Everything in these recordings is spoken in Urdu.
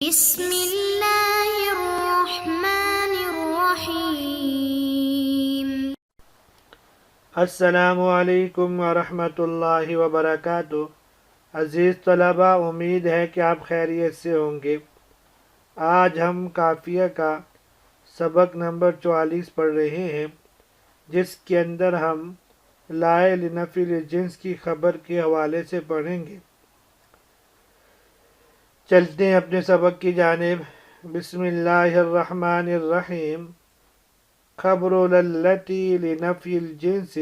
بسم اللہ الرحمن الرحیم۔ السلام علیکم ورحمۃ اللہ وبرکاتہ۔ عزیز طلباء، امید ہے کہ آپ خیریت سے ہوں گے۔ آج ہم قافیہ کا سبق نمبر 44 پڑھ رہے ہیں، جس کے اندر ہم لائے لنفی الجنس کی خبر کے حوالے سے پڑھیں گے۔ چلتے ہیں اپنے سبق کی جانب۔ بسم اللہ الرحمن الرحیم۔ خبر التي لنفي الجنس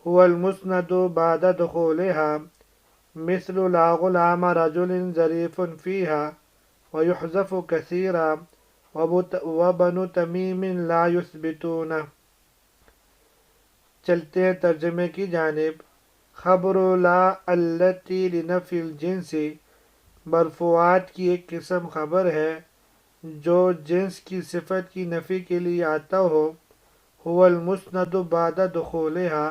هو المسند بعد دخولها مثل لا غلام رجل ظريف فيها ويحذف كثيرا وبنو تميم لا يثبتون۔ چلتے ہیں ترجمے کی جانب۔ خبر لا التي لنفي الجنس مرفوعات کی ایک قسم خبر ہے جو جنس کی صفت کی نفی کے لیے آتا ہو۔ هو المسند بعد دخولها،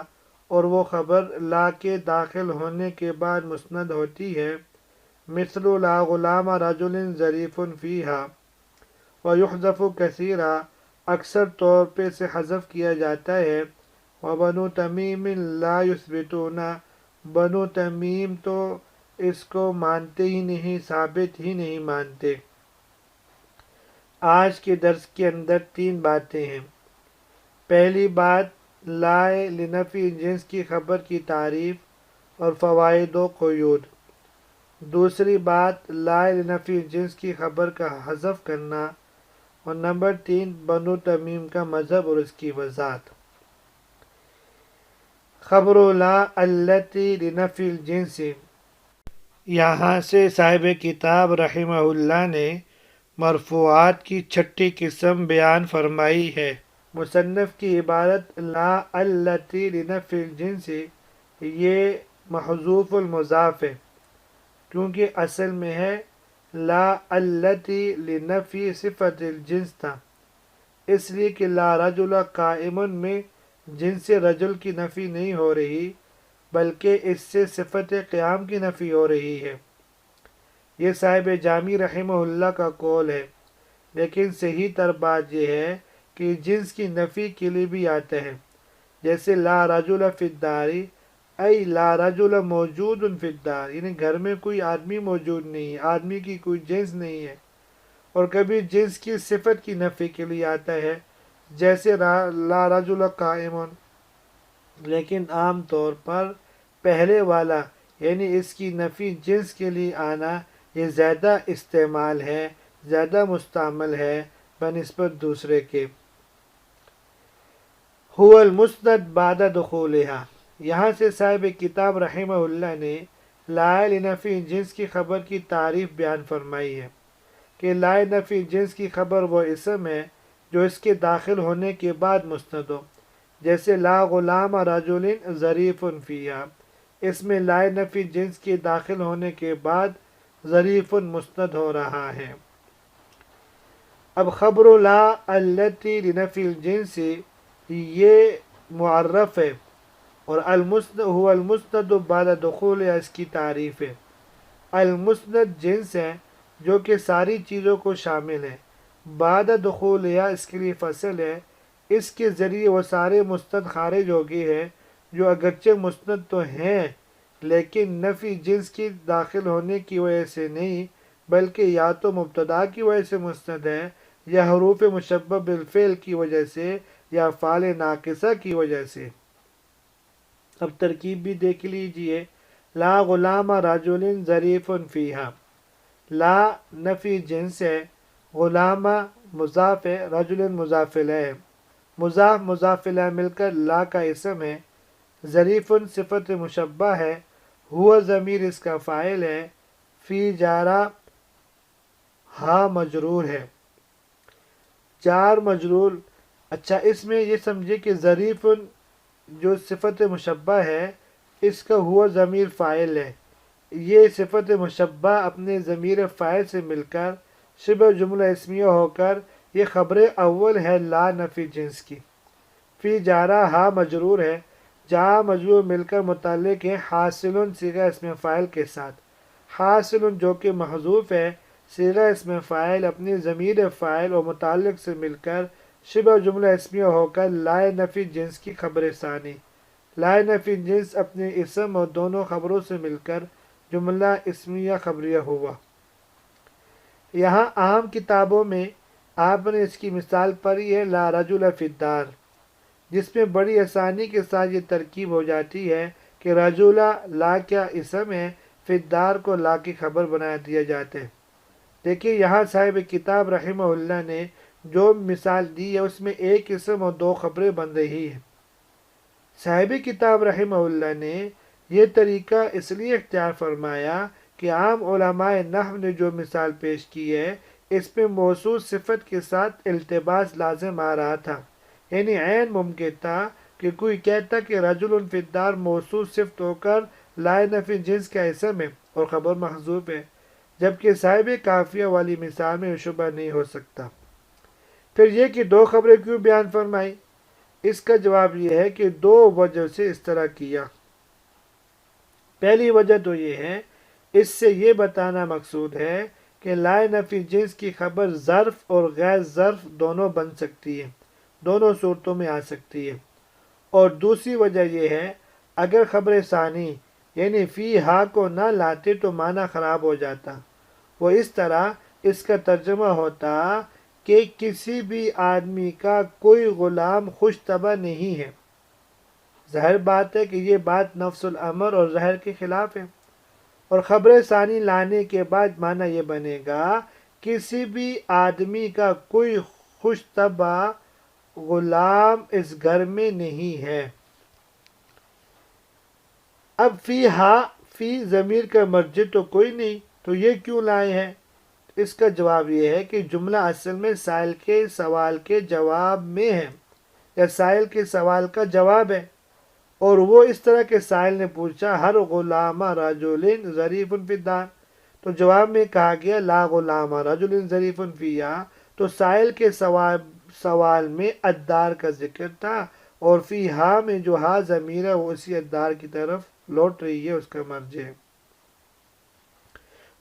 اور وہ خبر لا کے داخل ہونے کے بعد مسند ہوتی ہے۔ مثل لا غلام رجل ظریف فیہا، ویحذف کثیرا، اکثر طور پہ سے حذف کیا جاتا ہے۔ وبنو تمیم لا یثبتون، بنو تمیم تو اس کو مانتے ہی نہیں، ثابت ہی نہیں مانتے۔ آج کے درس کے اندر 3 باتیں ہیں۔ پہلی بات، لائے لنفی جنس کی خبر کی تعریف اور فوائد و قیود۔ دوسری بات، لائے لنفی جنس کی خبر کا حذف کرنا، اور نمبر 3، بنو تمیم کا مذہب اور اس کی وضاحت۔ خبر لا التی لنفی الجنس، یہاں سے صاحب کتاب رحمہ اللہ نے مرفوعات کی 6ٹھی قسم بیان فرمائی ہے۔ مصنف کی عبارت لا التی لنفی الجنس، یہ محذوف المضاف ہے، کیونکہ اصل میں ہے لا التی لنفی صفت الجنس تھا، اس لیے کہ لا رجل قائم میں جنس رجل کی نفی نہیں ہو رہی، بلکہ اس سے صفت قیام کی نفی ہو رہی ہے۔ یہ صاحب جامی رحمہ اللہ کا قول ہے، لیکن صحیح تر بات یہ ہے کہ جنس کی نفی کے لیے بھی آتا ہے، جیسے لا رجل فی الدار، ای لا رجل موجود فی الدار، یعنی گھر میں کوئی آدمی موجود نہیں ہے، آدمی کی کوئی جنس نہیں ہے۔ اور کبھی جنس کی صفت کی نفی کے لیے آتا ہے، جیسے لا رجل قائم، لیکن عام طور پر پہلے والا یعنی اس کی نفی جنس کے لیے آنا یہ زیادہ استعمال ہے، زیادہ مستعمل ہے بنسبت دوسرے کے۔ هو المسند بعد دخولها، یہاں سے صاحب کتاب رحمہ اللہ نے لائے لنفی جنس کی خبر کی تعریف بیان فرمائی ہے کہ لائے نفی جنس کی خبر وہ اسم ہے جو اس کے داخل ہونے کے بعد مسند ہو، جیسے لا غلام رجل ظریف فیہا، اس میں لائے نفی جنس کے داخل ہونے کے بعد ظریف مسند ہو رہا ہے۔ اب خبر لا التی لنفی الجنس یہ معرف ہے، اور المسند هو المسند بعد دخول اس کی تعریف ہے۔ المسند جنس ہے جو کہ ساری چیزوں کو شامل ہے، بعد دخول اس کے لیے فصل ہے، اس کے ذریعے وہ سارے مستند خارج ہو گئے ہیں جو اگرچہ مستند تو ہیں لیکن نفی جنس کی داخل ہونے کی وجہ سے نہیں، بلکہ یا تو مبتدا کی وجہ سے مستند ہے، یا حروف مشبہ بالفعل کی وجہ سے، یا فعل ناقصہ کی وجہ سے۔ اب ترکیب بھی دیکھ لیجئے۔ لا غلام رجل ظریف فیہا، لا نفی جنس ہے، غلام مضاف ہے، رجل مضاف الیہ ہے، مضاف مضاف الیہ مل کر لا کا اسم ہے، ظریف صفت مشبہ ہے، ہوا ضمیر اس کا فاعل ہے، فی جارہ ہا مجرور ہے، جار مجرور۔ اچھا، اس میں یہ سمجھے کہ ظریف جو صفت مشبہ ہے اس کا ہوا ضمیر فاعل ہے، یہ صفت مشبہ اپنے ضمیر فاعل سے مل کر شبہ جملہ اسمیہ ہو کر یہ خبر اول ہے لا نفی جنس کی۔ فی جارہ ہا مجرور ہے، جا مجرور مل کر متعلق ہے حاصل صیغہ اسم فاعل کے ساتھ، حاصل جو کہ محذوف ہے، صیغہ اسم فاعل اپنی ضمیر فاعل اور متعلق سے مل کر شبہ جملہ اسمیہ ہو کر لائے نفی جنس کی خبر ثانی، لائے نفی جنس اپنے اسم اور دونوں خبروں سے مل کر جملہ اسمیہ خبریہ ہوا۔ یہاں عام کتابوں میں آپ نے اس کی مثال پڑھی ہے لا رجل فی الدار، جس میں بڑی آسانی کے ساتھ یہ ترکیب ہو جاتی ہے کہ رجولہ لا کیا اسم ہے، فی الدار کو لا کی خبر بنا دیا جاتا ہے۔ دیکھیے یہاں صاحب کتاب رحمہ اللہ نے جو مثال دی ہے اس میں ایک اسم اور دو خبریں بن رہی ہیں۔ صاحب کتاب رحمہ اللہ نے یہ طریقہ اس لیے اختیار فرمایا کہ عام علماء نحو نے جو مثال پیش کی ہے اس میں موصوف صفت کے ساتھ التباس لازم آ رہا تھا، یعنی عین ممکن تھا کہ کوئی کہتا کہ رجل فی الدار موصوف صفت ہو کر لائے نفی جنس کا اسم ہے اور خبر محذوف ہے، جبکہ صاحب کافیہ والی مثال میں شبہ نہیں ہو سکتا۔ پھر یہ کہ دو خبریں کیوں بیان فرمائی؟ اس کا جواب یہ ہے کہ دو وجہ سے اس طرح کیا۔ پہلی وجہ تو یہ ہے، اس سے یہ بتانا مقصود ہے کہ لائے نفی جنس کی خبر ظرف اور غیر ظرف دونوں بن سکتی ہے، دونوں صورتوں میں آ سکتی ہے۔ اور دوسری وجہ یہ ہے اگر خبر ثانی یعنی فی ہا کو نہ لاتے تو معنی خراب ہو جاتا، وہ اس طرح اس کا ترجمہ ہوتا کہ کسی بھی آدمی کا کوئی غلام خوش طبع نہیں ہے۔ ظاہر بات ہے کہ یہ بات نفس الامر اور ظاہر کے خلاف ہے، اور خبر ثانی لانے کے بعد معنی یہ بنے گا کسی بھی آدمی کا کوئی خوش طبع غلام اس گھر میں نہیں ہے۔ اب فی ہا فی ضمیر کا مرجع تو کوئی نہیں، تو یہ کیوں لائے ہیں؟ اس کا جواب یہ ہے کہ جملہ اصل میں سائل کے سوال کے جواب میں ہے، یا سائل کے سوال کا جواب ہے، اور وہ اس طرح کے سائل نے پوچھا ہر غلام رجل ظریف فی الدار، تو جواب میں کہا گیا لا غلام رجل ظریف فیہا، تو سائل کے سوال میں الدار کا ذکر تھا، اور فی ہا میں جو ہا ضمیر ہے وہ اسی الدار کی طرف لوٹ رہی ہے، اس کا مرجع ہے۔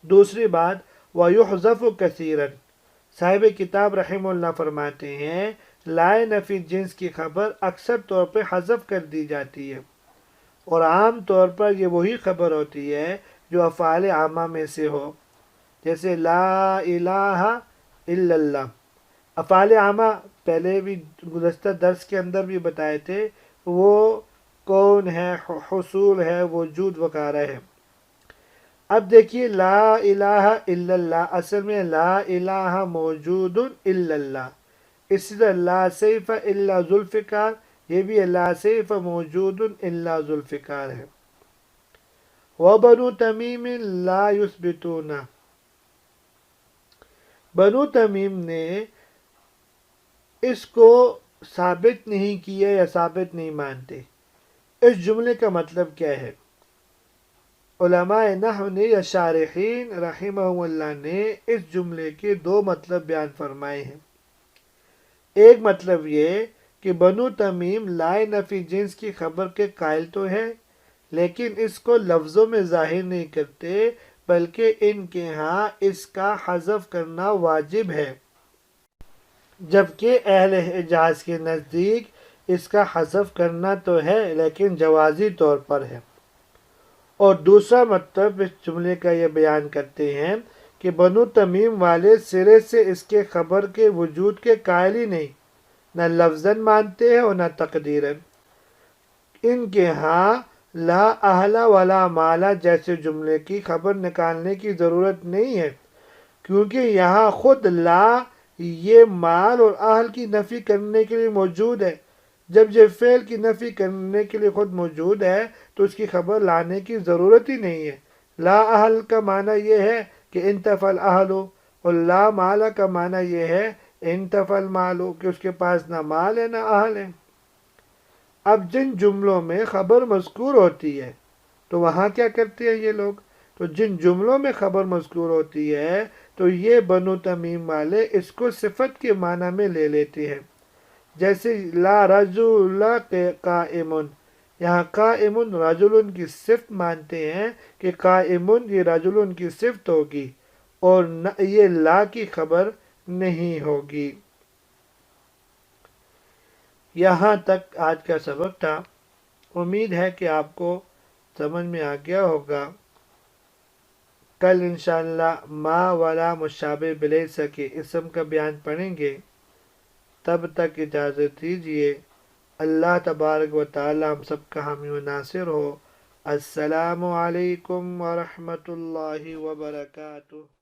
دوسری بات وَيُحْذَفُ كَثِيرًا، صاحب کتاب رحمہ اللہ فرماتے ہیں لائے نفی جنس کی خبر اکثر طور پر حذف کر دی جاتی ہے، اور عام طور پر یہ وہی خبر ہوتی ہے جو افعال عامہ میں سے ہو، جیسے لا الہ الا اللہ۔ افعال عامہ پہلے بھی گزشتہ درس کے اندر بھی بتائے تھے، وہ کون ہے، حصول ہے، وجود وغیرہ ہے۔ اب دیکھیے لا الہ الا اللہ اصل میں لا الہ موجود الا اللہ، اسی طرح لا سیف الا ذوالفقار، یہ بھی لا سیف موجود الا ذوالفقار ہے۔ وَبَنُو تمیم لا یثبتون، بنو تمیم نے اس کو ثابت نہیں کیا یا ثابت نہیں مانتے۔ اس جملے کا مطلب کیا ہے؟ علماء نحو نے یا شارحین رحمہ اللہ نے اس جملے کے دو مطلب بیان فرمائے ہیں۔ ایک مطلب یہ کہ بنو تمیم لائے نفی جنس کی خبر کے قائل تو ہے، لیکن اس کو لفظوں میں ظاہر نہیں کرتے، بلکہ ان کے ہاں اس کا حذف کرنا واجب ہے، جبکہ اہل حجاز کے نزدیک اس کا حذف کرنا تو ہے لیکن جوازی طور پر ہے۔ اور دوسرا مطلب اس جملے کا یہ بیان کرتے ہیں کہ بنو تمیم والے سرے سے اس کے خبر کے وجود کے قائل ہی نہیں، نہ لفظاً مانتے ہیں اور نہ تقدیراً۔ ان کے ہاں لا اہل ولا مالا جیسے جملے کی خبر نکالنے کی ضرورت نہیں ہے، کیونکہ یہاں خود لا یہ مال اور اہل کی نفی کرنے کے لیے موجود ہے۔ جب یہ فعل کی نفی کرنے کے لیے خود موجود ہے تو اس کی خبر لانے کی ضرورت ہی نہیں ہے۔ لا اہل کا معنی یہ ہے کہ انتفى الاہل، اور لا مال کا معنی یہ ہے انتفى المال، کہ اس کے پاس نہ مال ہے نہ اہل ہے۔ اب جن جملوں میں خبر مذکور ہوتی ہے تو وہاں کیا کرتے ہیں یہ لوگ؟ تو جن جملوں میں خبر مذکور ہوتی ہے تو یہ بنو تمیم والے اس کو صفت کے معنی میں لے لیتے ہیں، جیسے لا رجل قائم، یہاں قائم رجل کی صفت مانتے ہیں کہ قائم یہ رجل کی صفت ہوگی، اور یہ لا کی خبر نہیں ہوگی۔ یہاں تک آج کا سبق تھا۔ امید ہے کہ آپ کو سمجھ میں آ گیا ہوگا۔ کل انشاءاللہ ما والا مشابہ بلیسا کے اسم کا بیان پڑھیں گے۔ تب تک اجازت دیجیے۔ اللہ تبارک و تعالی ہم سب کا حامی و ناصر ہو۔ السلام علیکم ورحمۃ اللہ وبرکاتہ۔